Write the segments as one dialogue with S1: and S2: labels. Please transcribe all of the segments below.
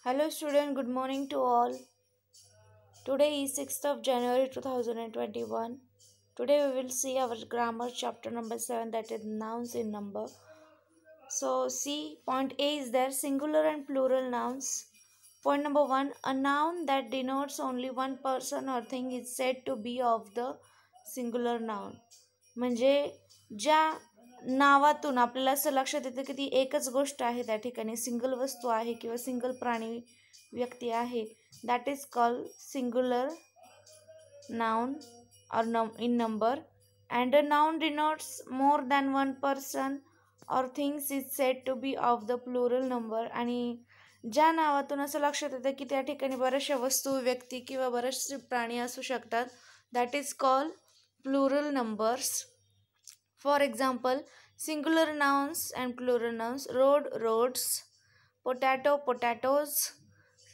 S1: Hello student, good morning to all. Today is 6th of January 2021. Today we will see our grammar chapter number 7, that is nouns in number. So see, point A is there, singular and plural nouns. Point number 1, a noun that denotes only one person or thing is said to be of the singular noun. म्हणजे ज्या नावातून आपल्याला असं लक्षात येतं की ती एकच गोष्ट आहे, त्या ठिकाणी सिंगल वस्तू आहे किंवा सिंगल प्राणी व्यक्ती आहे, that is called singular noun or in number. And a noun denotes more than one person or things is said to be of the plural number. आणि ज्या नावातून असं लक्षात येतं की त्या ठिकाणी बऱ्याचशा वस्तू व्यक्ती किंवा बरेचसे प्राणी असू शकतात, that is called plural numbers. For example, singular nouns and plural nouns, road roads, potato potatoes,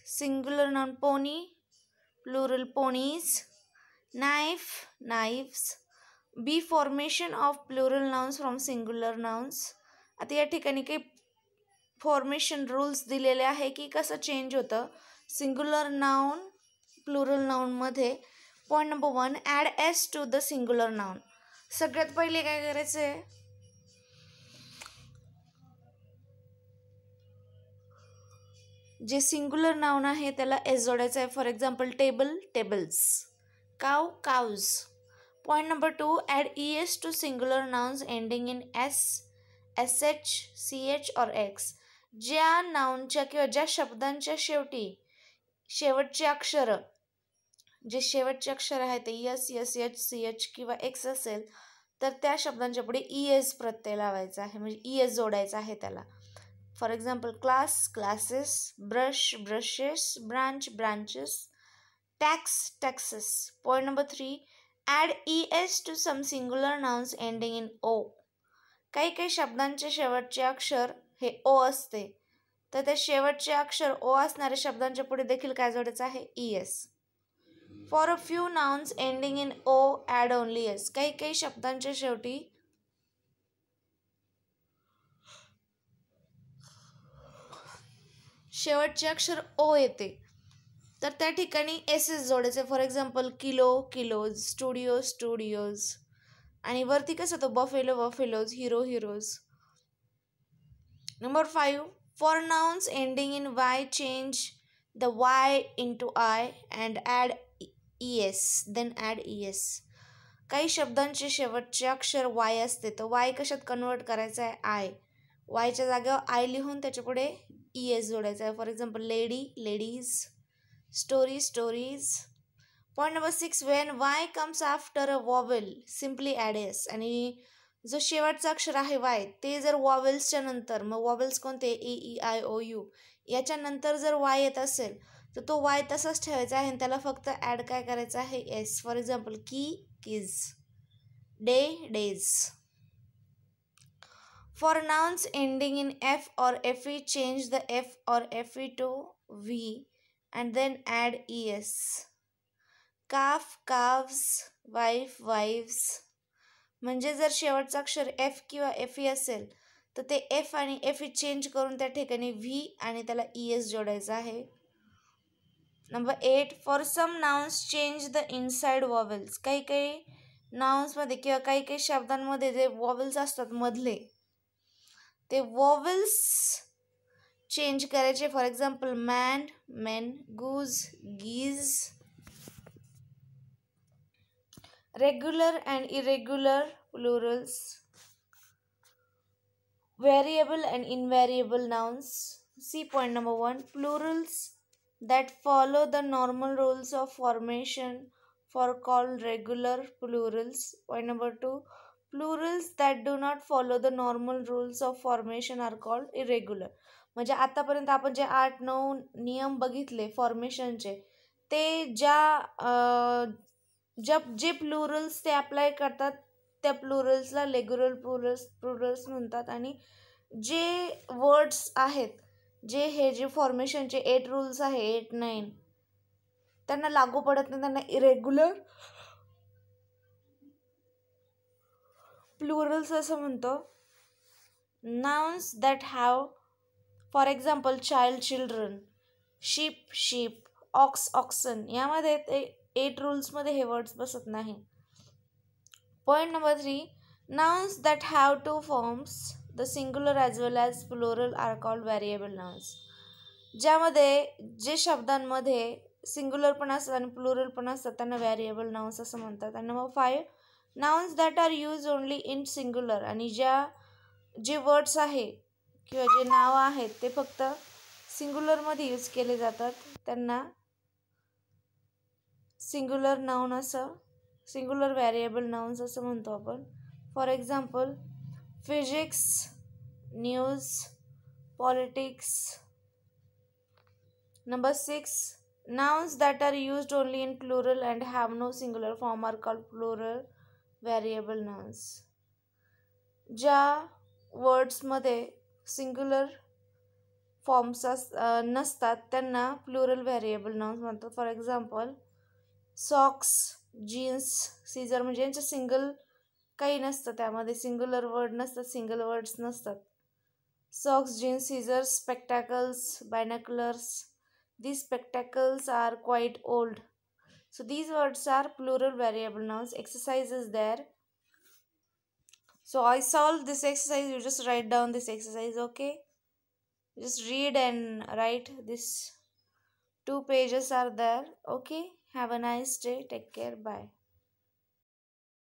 S1: singular noun pony, plural ponies, knife knives. B formation of plural nouns from singular nouns. आता या ठिकाणी काही formation rules दिलेले आहे की कसं change होतं singular noun plural नाउनमध्ये. Point number 1, add S to the singular noun. सगळ्यात पहिले काय करायचं आहे, जे सिंगुलर नाउन आहे त्याला एस जोडायचं आहे. For example, table tables, cow cows. Point number 2, add es to singular nouns ending in s, sh, ch or x. ज्या नाउनच्या किंवा ज्या शब्दांच्या शेवटी शेवटचे अक्षर, जे शेवटचे अक्षर आहे ते S S H C H किंवा एक्स असेल तर त्या शब्दांच्या पुढे es प्रत्यय लावायचा आहे, म्हणजे es जोडायचा आहे त्याला. For example, class classes, brush brushes, branch branches, tax taxes. Point number 3, add es to some singular nouns ending in o. काही काही शब्दांचे शेवटचे अक्षर हे ओ असते, तर त्या शेवटचे अक्षर ओ असणाऱ्या शब्दांच्या पुढे देखील काय जोडायचं आहे, es. For a few nouns ending in O add only S. काही काही शब्दांच्या शेवटी शेवटचे अक्षर ओ येते, तर त्या ठिकाणी एस एस जोडायचे. For example, kilo kilos, studio studios, आणि वरती कसं तो buffalo buffaloes, hero heroes. Number 5, for nouns ending in Y change the Y into I and add es, then add es. काही शब्दांचे शेवटचे अक्षर वाय असते, तर वाय कशात कन्वर्ट करायचं आहे, आय. वायच्या जागेवर आय लिहून त्याच्या पुढे es जोडायचा आहे. For example, lady ladies, story stories. Point number 6, when y comes after a vowel simply add s. आणि जो शेवटचा अक्षर आहे y ते जर वॉवेल्सच्या नंतर, मग वॉवेल्स कोणते, ए ई आय ओ यू, याच्यानंतर जर y येत असेल तर तो y तसाच ठेवायचा आहे आणि त्याला फक्त ॲड काय करायचं आहे, एस. फॉर एक्झाम्पल, की keys, day days. For nouns ending in f or fe change the f or fe to v and then add es. calf calves, wife wives. म्हणजे जर शेवटचा अक्षर एफ किंवा fe असेल तर ते एफ आणि fe चेंज करून त्या ठिकाणी v आणि त्याला es जोडायचं आहे. Number 8, for some nouns change the inside vowels. काही काही नाउन्समध्ये किंवा काही काही शब्दांमध्ये जे वॉवेल्स असतात मधले, ते वॉवेल्स चेंज करायचे. For example, man men, goose geese. Regular and irregular plurals, variable and invariable nouns. C point number 1, plurals that follow the normal rules of formation for called regular plurals. Point number 2, plurals that do not follow the normal rules of formation are called irregular. म्हणजे आतापर्यंत आपण जे 8-9 नियम बघितले फॉर्मेशनचे, ते जे Plurals ते apply करतात त्या प्लुरल्सला रेग्युलर प्लुरल्स म्हणतात, आणि जे वर्ड्स आहेत, जे फॉर्मेशनचे 8 रूल्स आहे, 8-9, त्यांना लागू पडत नाही, त्यांना इरेग्युलर प्लुरल्स असं म्हणतो. Nouns that have, for example, child children, sheep sheep, ox oxen. यामध्ये ते 8 रूल्समध्ये हे वर्ड्स बसत नाही. Point number 3, nouns that have two forms, the singular as well as plural are called variable nouns. ज्यामध्ये जे शब्दांमध्ये सिंग्युलर पण असतात आणि प्लुरल पण असतात त्यांना व्हेरिएबल नाउन्स असं म्हणतात. आणि number 5, nouns that are use only in singular. आणि जे वर्ड्स आहे किंवा जे नावं आहेत ते फक्त सिंग्युलरमध्ये यूज केले जातात त्यांना सिंग्युलर नाउन असं, सिंग्युलर व्हेरिएबल नाउन्स असं म्हणतो आपण. For example, physics, news, politics. Number 6, nouns that are used only in plural and have no singular form are called plural variable nouns. ज्या वर्ड्समध्ये सिंग्युलर फॉर्म्स नसतात त्यांना प्लुरल व्हेरिएबल नाउन्स म्हणतात. For example, socks, jeans, scissor. म्हणजे यांचं single काही नसतं, त्यामध्ये singular word नसतात, सिंगल वर्ड्स नसतात. Socks, jeans, scissors, spectacles, binoculars. These spectacles are quite old. So these words are plural variable nouns. Exercise is there. So I solved this exercise. You just write down this exercise, okay? Just read and write. This 2 pages are there, okay? Have a nice day. Take care. Bye.